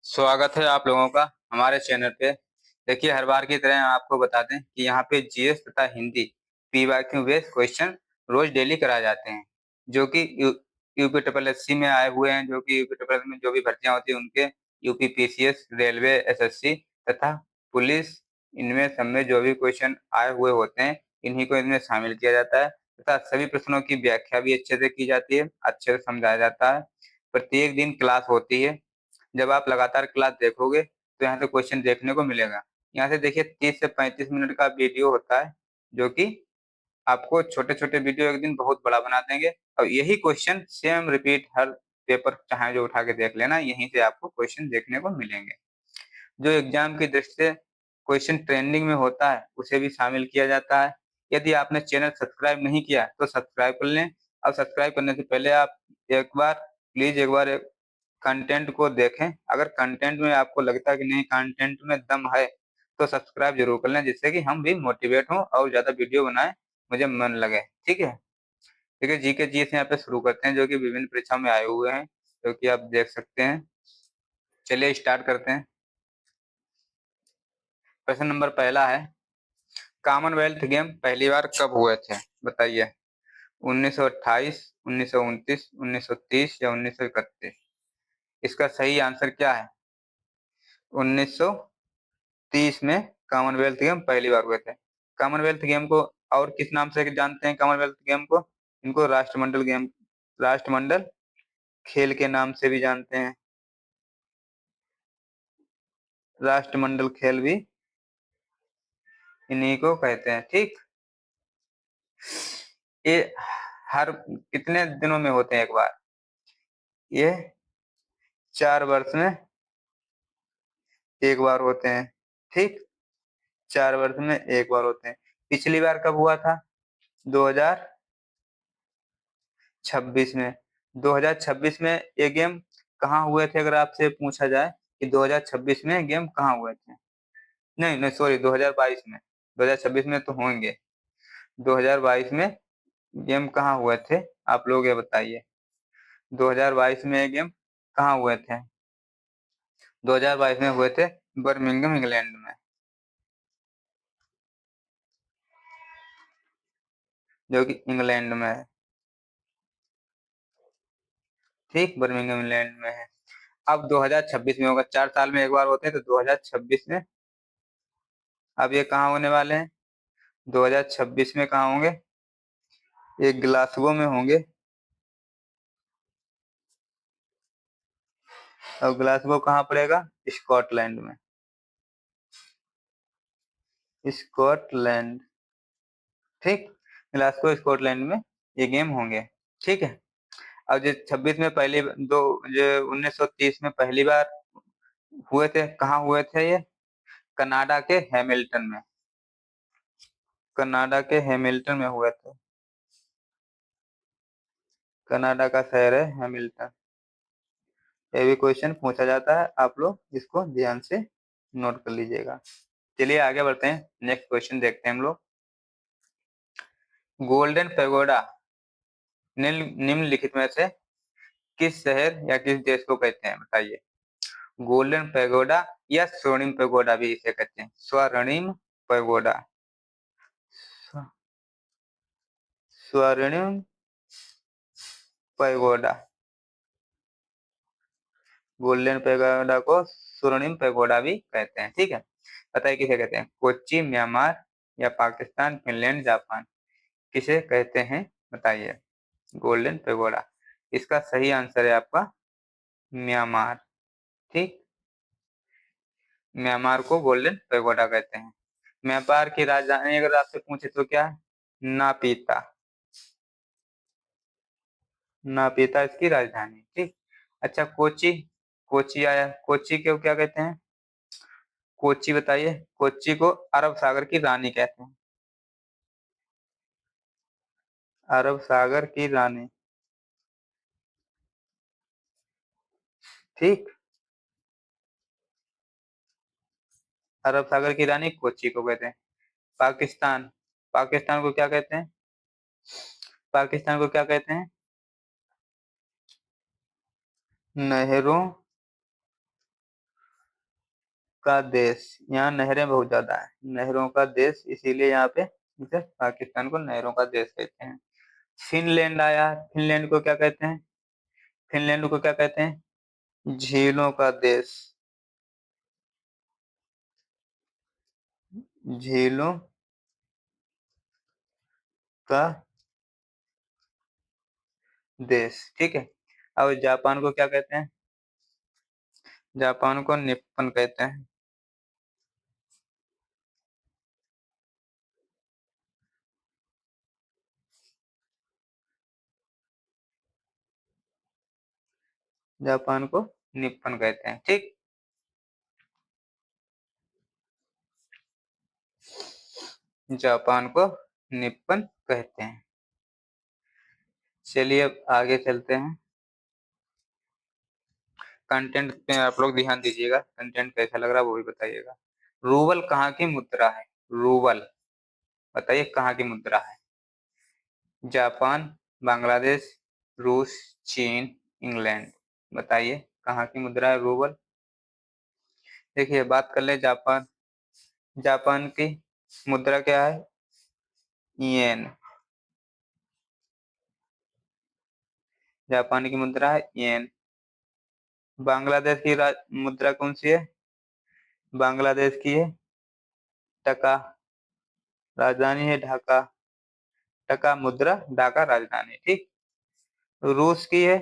स्वागत है आप लोगों का हमारे चैनल पे। देखिए, हर बार की तरह आपको बता दें कि यहाँ पे जीएस तथा हिंदी पीवाईक्यू बेस्ड क्वेश्चन रोज डेली कराए जाते हैं, जो कि यूपी ट्रिपल एससी में आए हुए हैं, जो कि यूपी ट्रिपल में जो भी भर्तियां होती हैं उनके, यूपी पीसीएस, रेलवे, एसएससी तथा पुलिस, इनमें सब में जो भी क्वेश्चन आए हुए होते हैं इन्हीं को इनमें शामिल किया जाता है तथा सभी प्रश्नों की व्याख्या भी अच्छे से की जाती है, अच्छे से समझाया जाता है। प्रत्येक दिन क्लास होती है। जब आप लगातार क्लास देखोगे तो यहाँ से क्वेश्चन देखने को मिलेगा। यहाँ से देखिए 30 से 35 मिनट का वीडियो होता है, जो कि आपको छोटे-छोटे वीडियो एक दिन बहुत बड़ा बना देंगे और यही क्वेश्चन सेम रिपीट हर पेपर चाहे जो उठा के देख लेना, यहीं से आपको क्वेश्चन देखने को मिलेंगे। जो एग्जाम की दृष्टि से क्वेश्चन ट्रेंडिंग में होता है उसे भी शामिल किया जाता है। यदि आपने चैनल सब्सक्राइब नहीं किया तो सब्सक्राइब कर लें और सब्सक्राइब करने से पहले आप एक बार प्लीज एक बार कंटेंट को देखें। अगर कंटेंट में आपको लगता है कि नहीं कंटेंट में दम है तो सब्सक्राइब जरूर कर लें, जिससे कि हम भी मोटिवेट हों और ज्यादा वीडियो बनाएं, मुझे मन लगे। ठीक है, ठीक है। जीके जीएस यहाँ पे शुरू करते हैं, जो कि विभिन्न परीक्षाओं में आए हुए हैं, जो कि आप देख सकते हैं। चलिए स्टार्ट करते हैं। प्रश्न नंबर पहला है, कॉमनवेल्थ गेम पहली बार कब हुए थे? बताइए। 1928, 1929, 1930 या 1931? इसका सही आंसर क्या है? 1930 में कॉमनवेल्थ गेम पहली बार हुए थे। कॉमनवेल्थ गेम को और किस नाम से जानते हैं? कॉमनवेल्थ गेम को इनको राष्ट्रमंडल गेम, राष्ट्रमंडल खेल के नाम से भी जानते हैं। राष्ट्रमंडल खेल भी इन्हीं को कहते हैं। ठीक, ये हर कितने दिनों में होते हैं एक बार? ये 4 वर्ष में एक बार होते हैं। ठीक, 4 वर्ष में एक बार होते हैं। पिछली बार कब हुआ था? 2026 में। 2026 में ये गेम कहाँ हुए थे? अगर आपसे पूछा जाए कि 2026 में गेम कहाँ हुए थे? नहीं नहीं, सॉरी, 2022 में। 2026 में तो होंगे। 2022 में गेम कहाँ हुए थे? आप लोग ये बताइए। 2022 में ये गेम कहाँ हुए थे? 2022 में हुए थे बर्मिंघम, इंग्लैंड में, जो कि इंग्लैंड में है। ठीक, बर्मिंघम इंग्लैंड में है। अब 2026 में होगा। 4 साल में एक बार होते हैं, तो 2026 में अब ये कहाँ होने वाले हैं? 2026 में कहाँ होंगे? ये ग्लासगो में होंगे। और ग्लासगो कहाँ पड़ेगा? स्कॉटलैंड में। स्कॉटलैंड। ठीक, ग्लासगो स्कॉटलैंड में ये गेम होंगे। ठीक है। और जो 26 में पहली दो, जो 1930 में पहली बार हुए थे, कहाँ हुए थे ये? कनाडा के हैमिल्टन में। कनाडा के हैमिल्टन में हुए थे। कनाडा का शहर है हैमिल्टन। ये भी क्वेश्चन पूछा जाता है, आप लोग इसको ध्यान से नोट कर लीजिएगा। चलिए आगे बढ़ते हैं, नेक्स्ट क्वेश्चन देखते हैं हम लोग। गोल्डन पैगोडा निम्नलिखित में से किस शहर या किस देश को कहते हैं? बताइए। गोल्डन पैगोडा या स्वर्णिम पैगोडा भी इसे कहते हैं। स्वर्णिम पैगोडा, स्वर्णिम पैगोडा। गोल्डन पैगोडा को स्वर्णिम पैगोडा भी कहते हैं। ठीक है, बताइए किसे कहते हैं? कोच्चि, म्यांमार या पाकिस्तान, फिनलैंड, जापान? किसे कहते हैं? बताइए। गोल्डन पैगोडा, इसका सही आंसर है आपका म्यांमार। ठीक, म्यांमार को गोल्डन पैगोडा कहते हैं। म्यांमार की राजधानी अगर आपसे पूछे तो क्या है? नापीता। नापीता इसकी राजधानी। ठीक, अच्छा, कोची, कोची आया, कोची को क्या कहते हैं? कोची बताइए। कोची को अरब सागर की रानी कहते हैं। अरब सागर की रानी। ठीक, अरब सागर की रानी कोची को कहते हैं। पाकिस्तान, पाकिस्तान को क्या कहते हैं? पाकिस्तान को क्या कहते हैं? नहरों का देश, यहाँ नहरें बहुत ज्यादा है, नहरों का देश, इसीलिए यहाँ पे इसे पाकिस्तान को नहरों का देश कहते हैं। फिनलैंड आया, फिनलैंड को क्या कहते हैं? फिनलैंड को क्या कहते हैं? झीलों का देश, झीलों का देश, ठीक है। अब जापान को क्या कहते हैं? जापान को निप्पन कहते हैं। जापान को निप्पन कहते हैं, ठीक। जापान को निप्पन कहते हैं। चलिए अब आगे चलते हैं। कंटेंट पे आप लोग ध्यान दीजिएगा, कंटेंट कैसा लग रहा है वो भी बताइएगा। रूबल कहाँ की मुद्रा है? रूबल बताइए कहाँ की मुद्रा है? जापान, बांग्लादेश, रूस, चीन, इंग्लैंड। बताइए कहाँ की मुद्रा है रूबल? देखिए बात कर ले जापान, जापान की मुद्रा क्या है? येन। जापान की मुद्रा है येन। बांग्लादेश की मुद्रा कौन सी है? बांग्लादेश की है टका, राजधानी है ढाका। टका मुद्रा, ढाका राजधानी, ठीक। रूस की है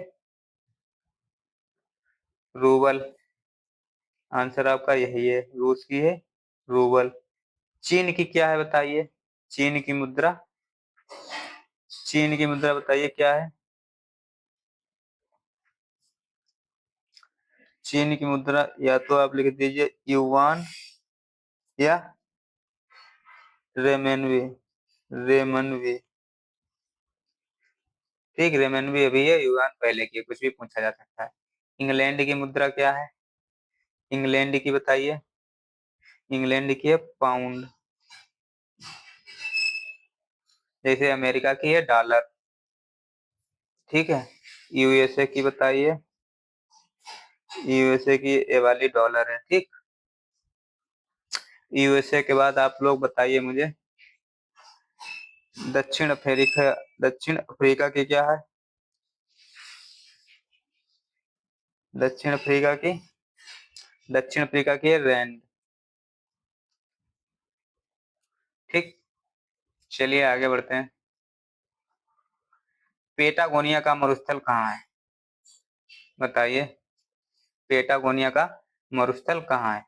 रूबल, आंसर आपका यही है, रूस की है रूबल। चीन की क्या है बताइए? चीन की मुद्रा, चीन की मुद्रा बताइए क्या है? चीन की मुद्रा या तो आप लिख दीजिए युवान या रेमनवी, रेमनवी, ठीक। रेमनवी अभी है, युवान पहले की, कुछ भी पूछा जा सकता है। इंग्लैंड की मुद्रा क्या है? इंग्लैंड की बताइए। इंग्लैंड की है पाउंड, जैसे अमेरिका की है डॉलर, ठीक है। यूएसए की बताइए। यूएसए की ये वाली डॉलर है, ठीक। यूएसए के बाद आप लोग बताइए मुझे दक्षिण अफ्रीका, दक्षिण अफ्रीका की क्या है? दक्षिण अफ्रीका की, दक्षिण अफ्रीका की है रैंड, ठीक। चलिए आगे बढ़ते हैं। पेटागोनिया का मरुस्थल कहाँ है? बताइए पेटागोनिया का मरुस्थल कहाँ है?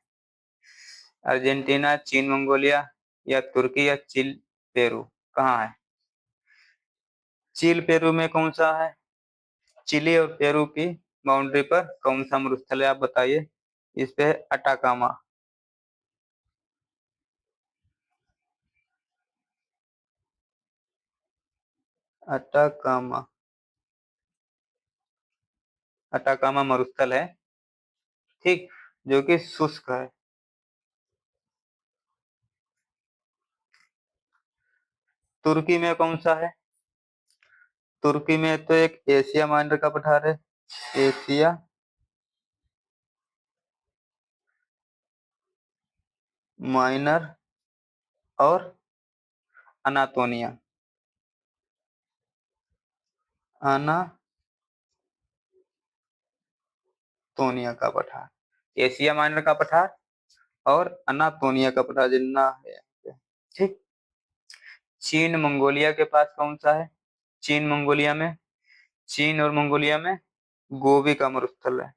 अर्जेंटीना, चीन, मंगोलिया या तुर्की या चिल, पेरू, कहाँ है? चिल पेरू में कौन सा है? चिली और पेरू की बाउंड्री पर कौन सा मरुस्थल है आप बताइए? इस पे अटाकामा, अटाकामा, अटाकामा मरुस्थल है, ठीक, जो कि शुष्क है। तुर्की में कौन सा है? तुर्की में तो एक एशिया माइनर का पठार है, एशिया माइनर और अनातोनिया, अनातोनिया का पठार, एशिया माइनर का पठार और अनातोनिया का पठार जितना है, ठीक। चीन मंगोलिया के पास कौन सा है? चीन मंगोलिया में, चीन और मंगोलिया में गोबी का मरुस्थल है।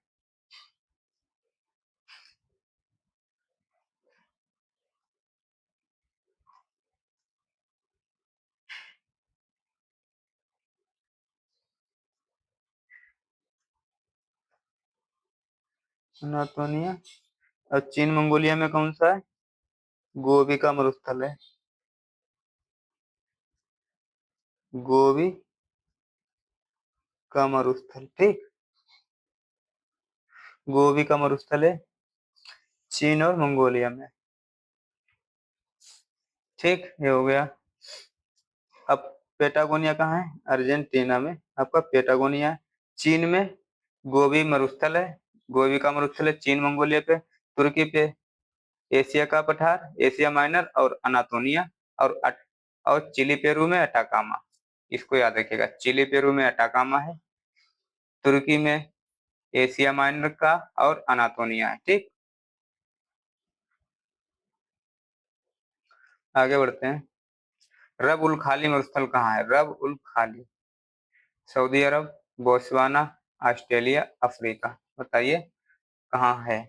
अनातोनिया, और चीन मंगोलिया में कौन सा है? गोबी का मरुस्थल है, गोबी का मरुस्थल, ठीक। गोबी का मरुस्थल है चीन और मंगोलिया में, ठीक। ये हो गया। अब पेटागोनिया कहाँ है? अर्जेंटीना में आपका पेटागोनिया है। चीन में गोबी मरुस्थल है, गोबी का मरुस्थल है चीन मंगोलिया पे, तुर्की पे एशिया का पठार, एशिया माइनर और अनातोनिया, और चिली पेरू में अटाकामा। इसको याद रखिएगा, चिली पेरू में अटाकामा है, तुर्की में एशिया माइनर का और अनातोनिया है। ठीक, आगे बढ़ते हैं। रब उल खाली मरुस्थल कहाँ है? रब उल खाली, सऊदी अरब, बोत्सवाना, ऑस्ट्रेलिया, अफ्रीका। बताइए कहाँ है?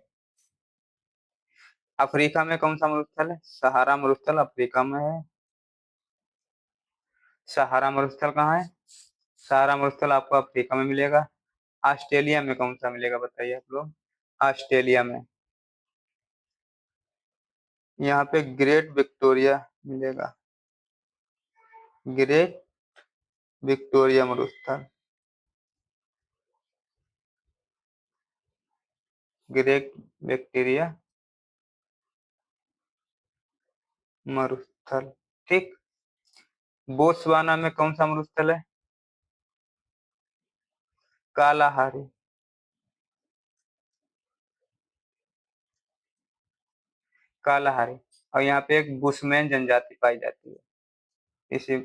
अफ्रीका में कौन सा मरुस्थल है? सहारा मरुस्थल अफ्रीका में है। सहारा मरुस्थल कहाँ है? सहारा मरुस्थल आपको अफ्रीका में मिलेगा। ऑस्ट्रेलिया में कौन सा मिलेगा बताइए आप लोग? ऑस्ट्रेलिया में यहाँ पे ग्रेट विक्टोरिया मिलेगा, ग्रेट विक्टोरिया मरुस्थल, ग्रेट विक्टोरिया मरुस्थल। ठीक, बोत्सवाना में कौन सा मरुस्थल है? Kalahari, Kalahari. और यहाँ पे एक बुशमैन जनजाति पाई जाती है इसी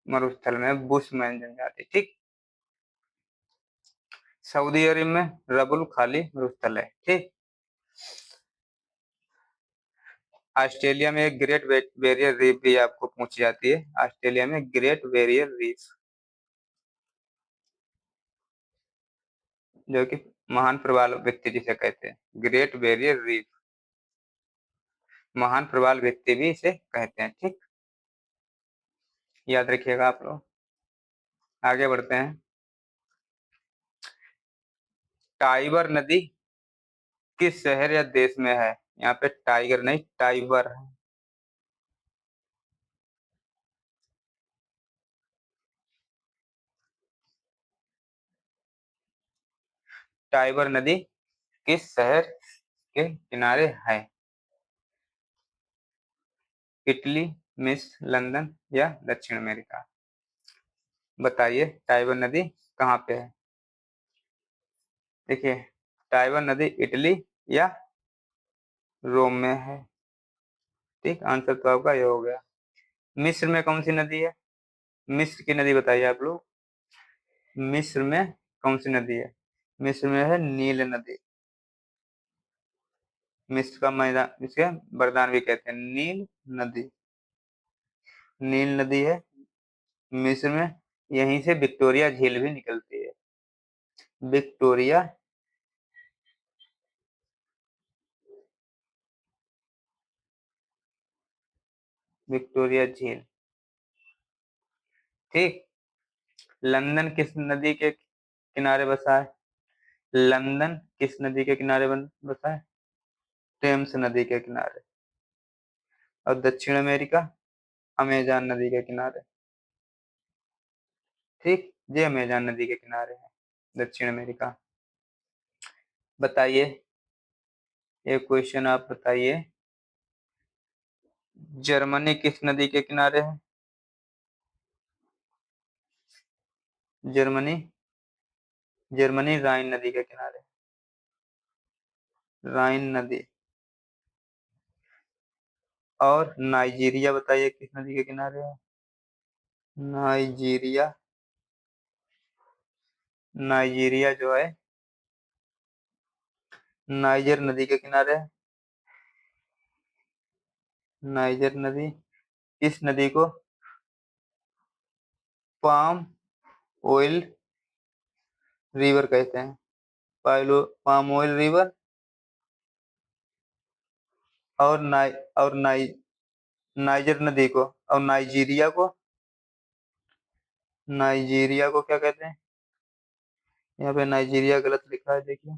मरुस्थल में, बुशमैन जनजाति। ठीक, सऊदी अरब में रबुल खाली मरुस्थल है। ठीक, ऑस्ट्रेलिया में एक ग्रेट बैरियर रीफ भी आपको पूछी जाती है। ऑस्ट्रेलिया में ग्रेट बैरियर रीफ, जो कि महान प्रवाल व्यक्ति जिसे कहते हैं, ग्रेट बैरियर रीफ, महान प्रवाल व्यक्ति भी इसे कहते हैं। ठीक, याद रखिएगा आप लोग। आगे बढ़ते हैं। टाइबर नदी किस शहर या देश में है? यहाँ पे टाइगर नहीं, टाइबर है। टाइबर नदी किस शहर के किनारे है? इटली, मिस्र, लंदन या दक्षिण अमेरिका। बताइए टाइबर नदी कहाँ पे है? देखिए, टाइबर नदी इटली या रोम में है। ठीक, आंसर तो आपका ये हो गया। मिस्र में कौन सी नदी है? मिस्र की नदी बताइए आप लोग। मिस्र में कौन सी नदी है? मिस्र में है नील नदी। मिस्र का मैदान, इसे वरदान भी कहते हैं, नील नदी। नील नदी है मिस्र में, यहीं से विक्टोरिया झील भी निकलती है। विक्टोरिया विक्टोरिया झील। ठीक, लंदन किस नदी के किनारे बसा है? लंदन किस नदी के किनारे बसा है? टेम्स नदी के किनारे। और दक्षिण अमेरिका अमेजान नदी के किनारे। ठीक, ये अमेजान नदी के किनारे है दक्षिण अमेरिका। बताइए, एक क्वेश्चन आप बताइए, जर्मनी किस नदी के किनारे है? जर्मनी जर्मनी राइन नदी के किनारे, राइन नदी। और नाइजीरिया बताइए किस नदी के किनारे है? नाइजीरिया नाइजीरिया जो है नाइजर नदी के किनारे है। नाइजर नदी, इस नदी को पाम ऑयल रिवर कहते हैं। Palm oil river. और नाइ और नाइ नाइजर नदी को, और नाइजीरिया को क्या कहते हैं? यहाँ पे नाइजीरिया गलत लिखा है, देखिए,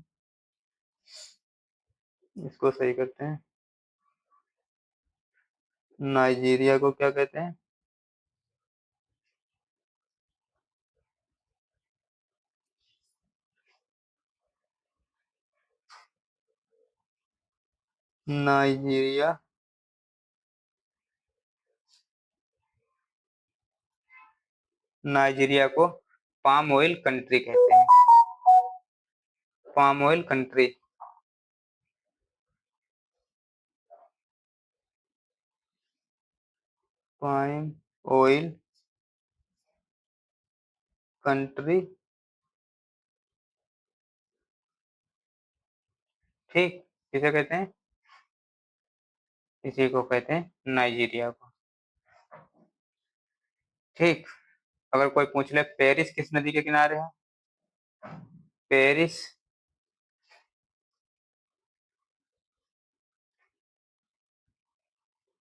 इसको सही करते हैं। नाइजीरिया को क्या कहते हैं? नाइजीरिया नाइजीरिया को पाम ऑयल कंट्री कहते हैं। Palm oil country. Pine oil country, ठीक, किसे कहते हैं? इसी को कहते हैं नाइजीरिया को, ठीक। अगर कोई पूछ ले पेरिस किस नदी के किनारे है, पेरिस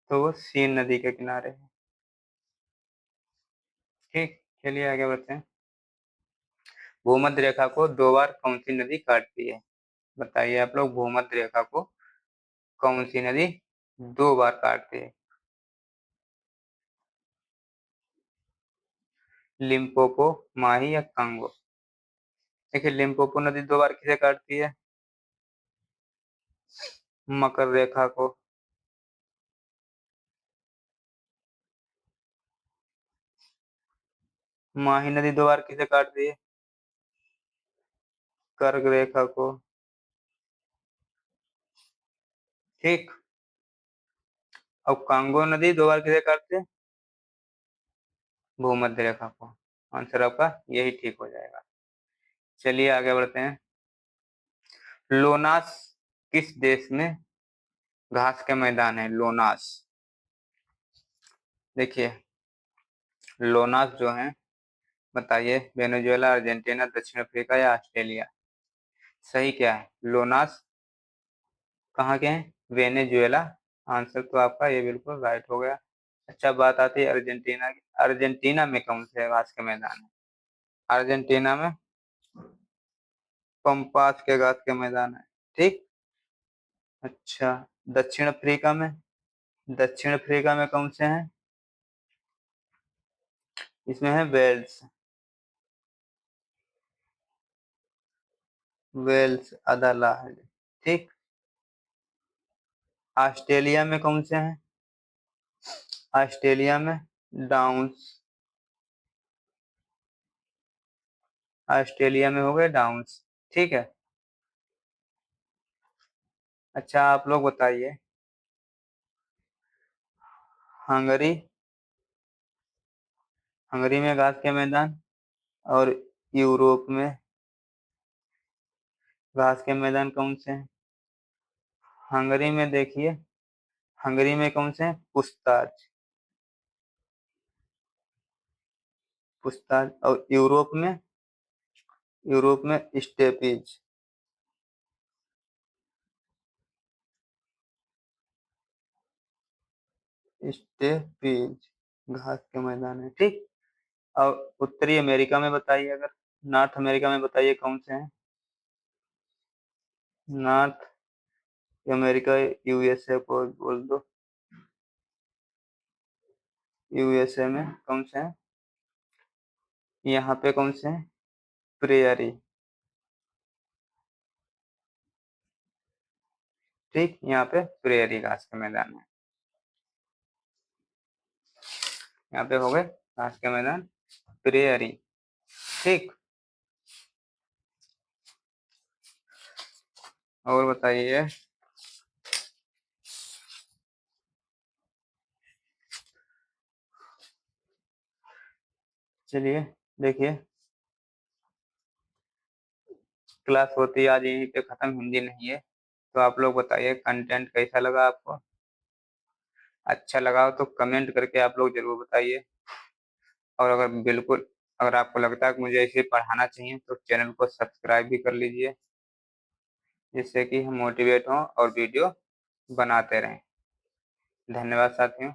तो वो सीन नदी के किनारे है, ठीक। चलिए आगे बढ़ते हैं। भूमध्य रेखा को 2 बार कौन सी नदी काटती है? बताइए आप लोग, भूमध्य रेखा को कौन सी नदी 2 बार काटती है? लिम्पोपो, माही या कांगो? देखिए, लिम्पोपो नदी 2 बार किसे काटती है? मकर रेखा को। माही नदी 2 बार किसे काटती है? कर्क रेखा को, ठीक। अब कांगो नदी 2 बार किसे काटती है? भूमध्य रेखा को। आंसर आपका यही ठीक हो जाएगा। चलिए आगे बढ़ते हैं। लोनास किस देश में घास के मैदान है? लोनास, देखिए लोनास जो है, बताइए वेनेजुएला, अर्जेंटीना, दक्षिण अफ्रीका या ऑस्ट्रेलिया? सही क्या है? लोनास कहाँ के हैं? वेनेजुएला। आंसर तो आपका ये बिल्कुल राइट हो गया। अच्छा, बात आती है अर्जेंटीना की। अर्जेंटीना में कौन से घास के मैदान है? अर्जेंटीना में पंपास के घास के मैदान है, ठीक। अच्छा, दक्षिण अफ्रीका में? दक्षिण अफ्रीका में कौन से हैं? इसमें है वेल्स, वेल्स अदालाह, ठीक। ऑस्ट्रेलिया में कौन से हैं? ऑस्ट्रेलिया में डाउन्स, ऑस्ट्रेलिया में हो गए डाउन्स, ठीक है। अच्छा, आप लोग बताइए, हंगरी, हंगरी में घास के मैदान और यूरोप में घास के मैदान कौन से हैं? हंगरी में देखिए, हंगरी में कौन से हैं? पुछताछ, पूछताछ। और यूरोप में? यूरोप में स्टेपीज, स्टेपीज घास के मैदान है, ठीक। और उत्तरी अमेरिका में बताइए, अगर नॉर्थ अमेरिका में बताइए कौन से हैं? नॉर्थ अमेरिका, यूएसए को बोल दो, यूएसए में कौन से हैं? यहाँ पे कौन से हैं? प्रेयरी, ठीक। यहाँ पे प्रेयरी घास के मैदान है। यहाँ पे हो गए घास के मैदान प्रेयरी, ठीक। और बताइए, चलिए देखिए, क्लास होती है आज यहीं पे खत्म, हिंदी नहीं है। तो आप लोग बताइए कंटेंट कैसा लगा आपको? अच्छा लगा हो तो कमेंट करके आप लोग जरूर बताइए। और अगर आपको लगता है कि मुझे ऐसे पढ़ाना चाहिए तो चैनल को सब्सक्राइब भी कर लीजिए, जिससे कि हम मोटिवेट हों और वीडियो बनाते रहें। धन्यवाद साथियों।